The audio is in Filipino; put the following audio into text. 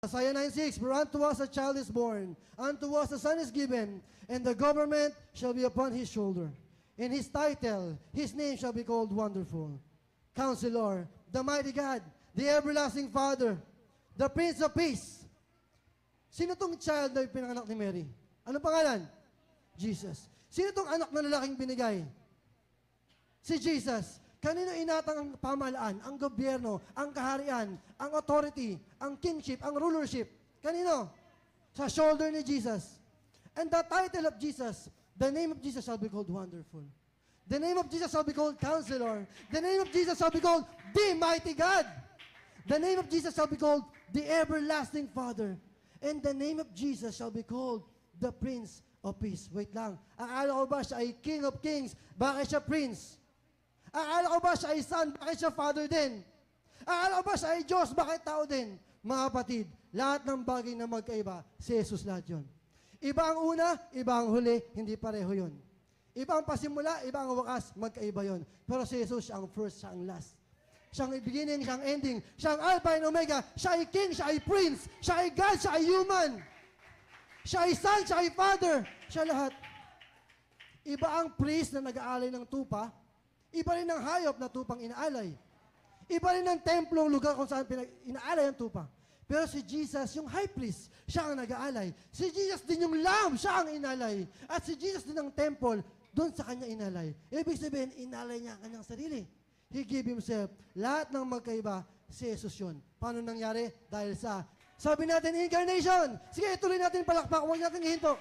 Isaiah 9:6, for unto us a child is born, unto us a son is given, and the government shall be upon his shoulder. In his title, his name shall be called Wonderful, Counselor, the Mighty God, the Everlasting Father, the Prince of Peace. Sino tong child na pinanganak ni Mary? Ano pangalan? Jesus. Sino tong anak na lalaking binigay? Si Jesus. Kanino inatang ang pamahalaan, ang gobyerno, ang kaharian, ang authority, ang kingship, ang rulership? Kanino? Sa shoulder ni Jesus. And the title of Jesus, the name of Jesus shall be called Wonderful. The name of Jesus shall be called Counselor. The name of Jesus shall be called the Mighty God. The name of Jesus shall be called the Everlasting Father. And the name of Jesus shall be called the Prince of Peace. Wait lang. Akala ko ba siya ay King of Kings? Bakit siya Prince? Akala ko ba siya ay Son? Bakit siya Father din? Akala ko ba siya ay Diyos? Bakit tao din? Mga kapatid, lahat ng bagay na magkaiba, si Jesus lahat yun. Iba ang una, iba ang huli, hindi pareho yun. Iba ang pasimula, iba ang wakas, magkaiba yun. Pero si Jesus, siya ang first, siya ang last. Siya ang beginning, siya ang ending, siya ang Alpha and Omega, siya ay King, siya ay Prince, siya ay God, siya ay human. Siya ay Son, siya ay Father, siya lahat. Iba ang priest na nag-aalay ng tupa, iba rin ang hayop na tupang inaalay. Iba rin ang templong lugar kung saan inaalay ang tupa. Pero si Jesus, yung high priest, siya ang nag-aalay. Si Jesus din yung lamb, siya ang inalay. At si Jesus din ang temple, doon sa kanya inalay. Ibig sabihin, inalay niya ang kanyang sarili. He gave himself. Lahat ng magkaiba, si Jesus yun. Paano nangyari? Dahil sa, sabi natin, incarnation. Sige, tuloy natin palakpak. Huwag natin ihinto.